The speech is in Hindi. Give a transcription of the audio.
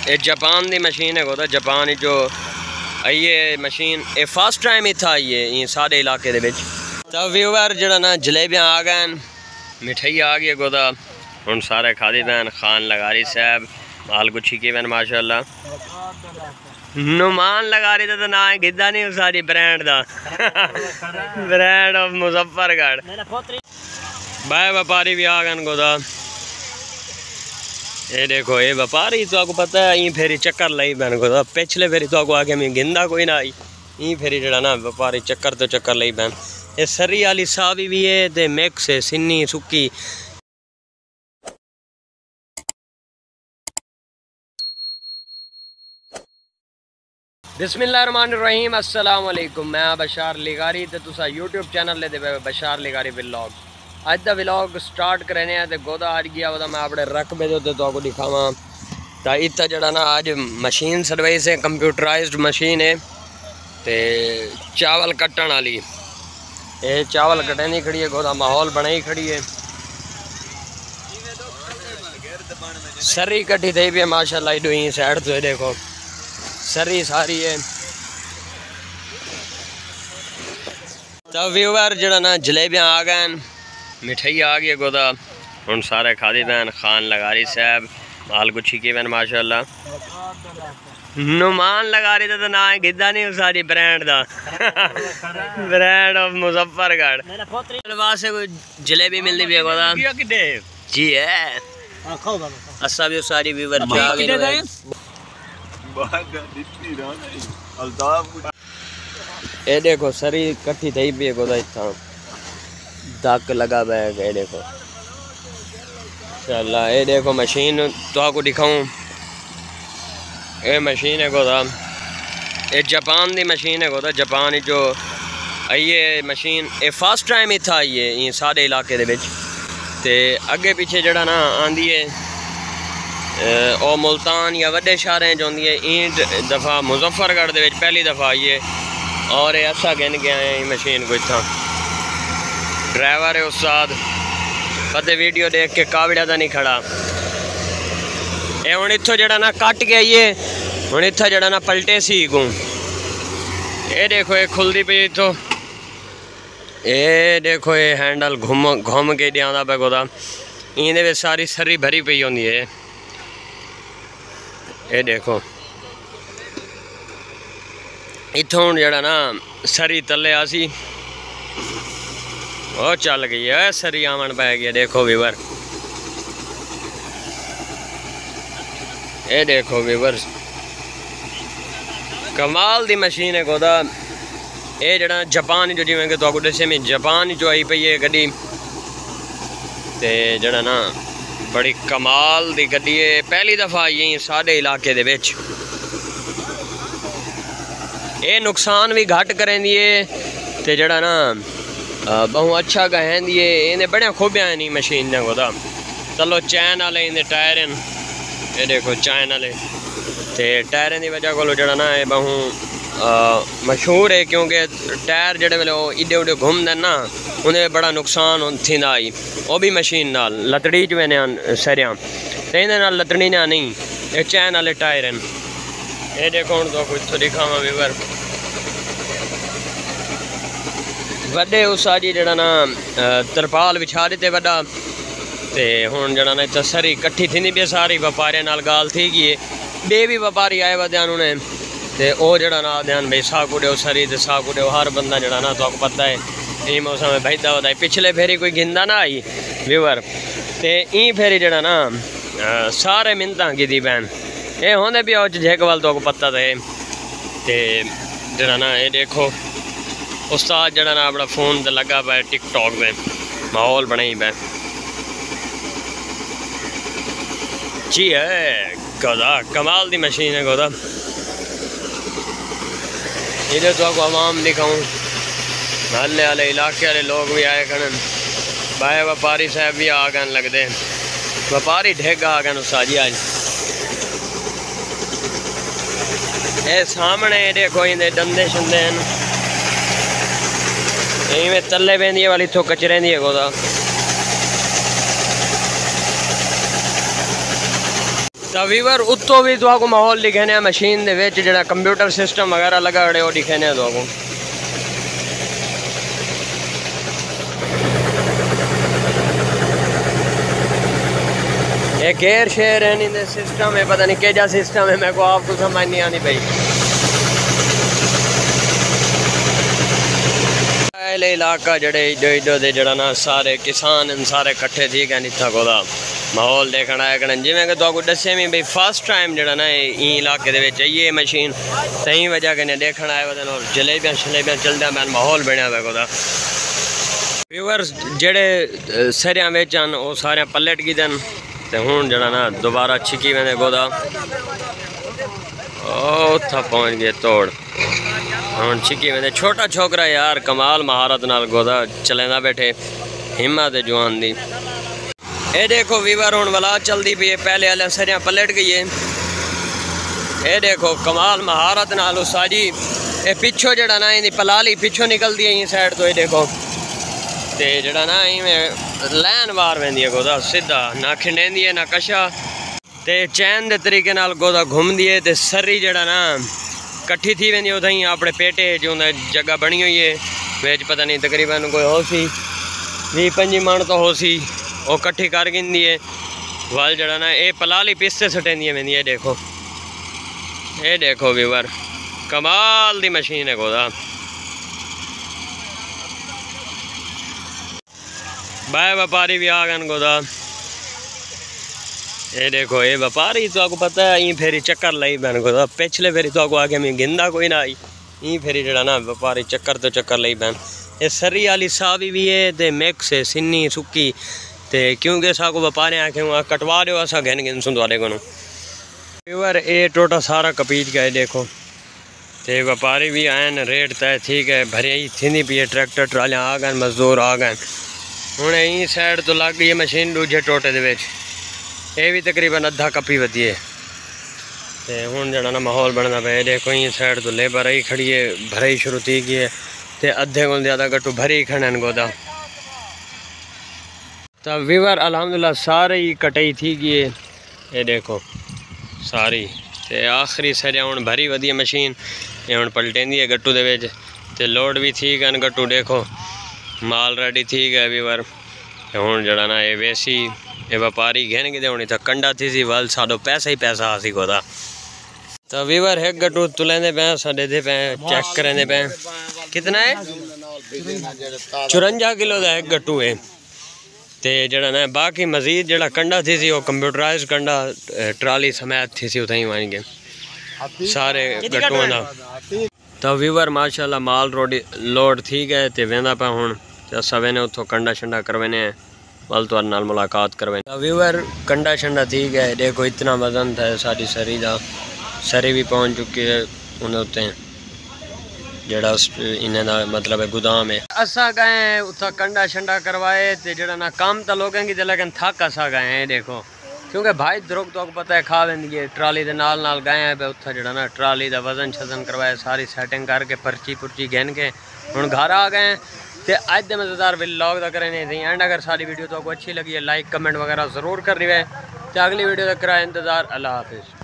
ये जापान दी मशीन है गोदा, जापान जो ये मशीन ये फर्स्ट टाइम ही था ये सारे इलाके दे विच। तो व्यूअर जड़ा ना जलेबियाँ आ गए, मिठाई आ गई गोदा, हुण सारे खादी पैन। खान लगारी साहब माल गुच्छी की पैन माशाअल्लाह। नुमान लगारी दा तो ना है गिद्दा नहीं सारी ब्रांड दा ब्रांड ऑफ मुजफ्फरगढ़। बाय व्यापारी भी आ गए गोदा। ये देखो ये व्यापारी तो आपको पता है, यहीं फेरी चक्कर लाई बैन गोदा। पिछले फेरी तो आपको आके मैं गिंदा कोई ना आई, यहीं फेरी जड़ा ना व्यापारी चक्कर तो चक्कर लाई बैन। ये सरी वाली सावी भी है ते मिक्स है, सिन्नी सुक्की। बिस्मिल्लाहिर्रहमानिर्रहीम, अस्सलाम वालेकुम। मैं बशार लिगारी ते तुसा यूट्यूब चैनल ले दे बशार लिगारी व्लॉग। अज दा व्लॉग स्टार्ट करने ते गोदा आज गया वदा मैं अपने रकबे दे तो आपको दिखावा। तो इतना जड़ा ना आज मशीन सर्विस है, कंप्यूटराइज्ड मशीन है ते चावल कट्टन वाली। ये चावल कटनी खड़ी है गोदा, माहौल बनाई खड़ी है। सरी कट्ठी थी भी है माशाल्लाह। इधो ही साइड तो देखो सरी सारी है। तो व्यूअर जड़ा ना जलेबियाँ आ गए, मिठाई आ गई गोदा, हुण सारे खादी पैन। खान लगारी साहब माल गुच्छी की पैन माशाअल्लाह। नुमान लगारी दा तो ना है गिद्दा नहीं सारी ब्रांड दा ब्रांड ऑफ मुजफ्फरगढ़। वास्ते कोई जलेबी मिलती भी है गोदा जी है। असा भी सारी व्यूअर ये देखो सरी कट्ठी थी भी है गोदा, इतना दाग लगा बैग। ये देखो चला। ये देखो मशीन तो आपको दिखाऊं, ये मशीन है गोदा, ये जापान दी मशीन है गोदा। जापान जो ये मशीन ये फर्स्ट टाइम ही था ये सारे इलाके दे विच। ते अगे पीछे जड़ा ना आंदी है और मुल्तान या वड्डे शहरें जो आंदी है। ईंट दफ़ा मुजफ्फरगढ़ दे विच पहली दफ़ा आई है और ये असा गिन गया है ये मशीन को। इतना ड्राइवर है उस्ताद पते वीडियो देख के कावड़ा तो नहीं खड़ा। ये हुण इत्थों जड़ा ना कट के आइए, हुण इत्थों जड़ा ना पलटे सी को। ये देखो ये खुलदी पई इत्थों। ये देखो ये हैंडल घूम के दिया पे गोदा, इन्हें भी सारी सरी भरी पई होंदी है। ये देखो इत्थों जड़ा ना सरी तले आसी और चल गई है सरी आवन पै गया। देखो व्यूअर ये देखो व्यूअर कमाल दी मशीन है गोदा। ये जड़ा जापान जो जिवें तो आपको दसे में जापान जो आई पई है गड्डी, ते जड़ा ना बड़ी कमाल दी गड्डी है। पहली दफ़ा आई साढ़े इलाके दे विच। ये नुकसान भी घट करेंदी है ते जड़ा ना बहुत अच्छा कहंदी है। इन्हें बड़िया खूबियां नहीं मशीन ने गोदा। चलो चैन वाले इन्हें टायर हैं, ये देखो चैन वाले ते टायरें की वजह को जड़ा ना ये बहु मशहूर है, क्योंकि टायर जड़े वेले इडे उडे घूमते ना उन्हें बड़ा नुकसान थींदा आई। वो भी मशीन नाल लतड़ी च वेने सरियां ते इन्हें नाल लतड़ी ना नहीं, ये चैन वाले टायर हैं। ये देखो हुण तो कुछ दिखावा व्यूअर वड्डे उस अज जड़ा ना तरपाल बिछा दिते वड्डा ते हुण जड़ा ना इत्थे सरी कट्ठी थींदी भी सारी। व्यापारियों नाल गाल थी गई है, बे भी व्यापारी आए वद्यान उन्हें ते ओ जड़ा ना आद्यान भाई सा कुड़ो सरी ते सा कुड़ो। हर बंदा जड़ा ना तो आपको पता है ये मौसम में बहदा वदा। पिछले फेरी कोई गिंदा ना आई व्यूअर ते ई फेरी जड़ा ना सारे मिन्नतां कीती बैन। ये होंदे भी झेक वाल तो आपको पता ते जड़ा ना ये देखो उस्ताद जड़ा ना अपना फोन तो लगा पा टिकटॉक में माहौल बनाई पै जी है गोदा। कमाल दी मशीन है गोदा। इधर तो आपको आवाम दिखाऊँ, महल्ले वाले इलाके वाले लोग भी आए खड़न, बाय व्यापारी साहब भी आ गए लगते। व्यापारी ढेगा आ गए उस्ताद जी आज। ये सामने देखो इन्हें डंदे शंदे हैं, इवें तले पेंदी वाली इत्थों कचरे दी है गोदा। तो वीवर उत्तों भी तुहाको माहौल दिखाने मशीन दे विच जेड़ा कंप्यूटर सिस्टम वगैरह लगा वो दिखाने तुहाको। ये गेयर शेयर है नहीं सिस्टम है, पता नहीं केजा सिस्टम है, मेरे को आपको समझ नहीं आनी भाई। इलाका जड़े इधो दे जड़ा ना सारे किसान सारे कट्ठे थी गए इतना कोदा माहौल देखना है कन जिमें कि तो दसे भी भाई फर्स्ट टाइम जड़ा ना ई इलाके दे ये मशीन सही वजह कने देखना है वदन और जलेबियां शलेबियां चलदा मैं माहौल बनया हुआ कोदा। व्यूअर्स जड़े सरियां वेचन वो सारे पलट गिदन ते हुन जड़ा ना दोबारा छिकी वेंदे गोदा ओ था पहुंच गए तोड़ हुन छिकी वेंदे। छोटा छोकरा यार कमाल महारत नाल गोदा चलेंदा बैठे हिम्मत जवान दी। ये देखो वीवर हुन वाला चलदी पई है, पहले वाले सरियां पलट गई है। ये देखो कमाल महारत नाल उसाजी ये पिछो जड़ा ना इहदी पलाली पिछो निकलदी है साइड तो। ये देखो ते जड़ा ना इवें लैन वार वेंदी है गोदा सीधा ना खिंडेंदी है ना कशा ते चैन दे तरीके नाल गोदा घूमदी है ते सरी जड़ा ना कट्ठी थी वेंदी उदां अपने पेटे जो जगह बनी हुई है विच पता नहीं तकरीबन कोई हो सी 20-25 मन तो हो सी वो कट्ठी कर गिंदी है वाल जड़ा ना ये पलाली पिसते सटेंदी वेंदी है। ये देखो व्यूअर कमाल दी मशीन है गोदा। बाय व्यापारी भी आ गए गोदा। ये देखो ये व्यापारी तो आपको पता है ई फेरी चक्कर लाई बैन गोदा। पिछले फेरी तो आपको आगे मैं गिंदा कोई ना आई ई फेरी जड़ा ना व्यापारी चक्कर तो चक्कर लाई बैन। ये सरी वाली सावी भी है ते मिक्स है सिन्नी सुक्की ते क्योंकि साको व्यापारी आखे कटवा दो असा घन गिन सुन वाले को व्यूअर ये टोटा सारा कपीच गए देखो ते व्यापारी भी आए न रेट तय ठीक है भरी थी पी है ट्रैक्टर ट्रालियाँ आ गए मजदूर आ गए हूँ ई साइड तो लग गई है मशीन दूजे टोटे दे ये भी तकरीबन अद्धा कपी वधी है ते हूँ जड़ा ना माहौल बनता पे। देखो ई साइड तो लेबर ही खड़ी है भराई शुरू थी गई है ते अद्धे को ज़्यादा गट्टू भरी ही खड़न गोदा। तो व्यूअर अल्हम्दुलिल्लाह सारे ही कटाई थी गई है। ये देखो सारी ते आखिरी सरिया हूँ भरी वधी है मशीन ये हूँ पलटेंदी है गट्टू दे विच ते लोड भी थी गए गट्टू देखो माल रेडी थी गए व्यूअर। हूँ जड़ा ना ये वैसी ये व्यापारी घेन गिदे होनी तो कंडा थी सी वाल साडो पैसा ही पैसा आसी गोदा। तो व्यूअर एक गट्टू तुलेंदे पे साडे दे पे चेक करेंदे पे कितना है 54 किलो का एक गट्टू है ते जड़ा ना बाकी मजीद जड़ा कंडा थी सी वो कंप्यूटराइज कंडा ट्राली समेत थी सी उतई वन गए सारे गट्टुओं का। तो व्यूअर माशाल्लाह माल रोडी लोड थी गए ते वेंदा पे हुण ते असां वेने उतो कंडा शंडा करवेने वाल तो नाल मुलाकात करवेने। तो व्यूअर कंडा शंडा थी गए देखो इतना वजन था सारी सरी दा सरी भी पहुंच चुकी है उन उत्ते जड़ा इन्हें दा मतलब है गोदाम है। असा गए उथा कंडा शंडा करवाए ते जड़ा ना काम तो लोगों की लेकिन थक असा गए देखो क्योंकि भाई द्रुक तो पता है खा लेंदी है ट्राली दे नाल गए पे उथा जड़ा ना ट्राली दा वजन शजन करवाए सारी सेटिंग करके पर्ची पुर्ची गिन के हुण घर आ गए ते अज दे मज़ेदार व्लॉग दा करें एंड। अगर सारी वीडियो तो आपको अच्छी लगी है लाइक कमेंट वगैरह ज़रूर कर रही है। तो अगली वीडियो तक करा इंतज़ार। अल्लाह हाफिज़।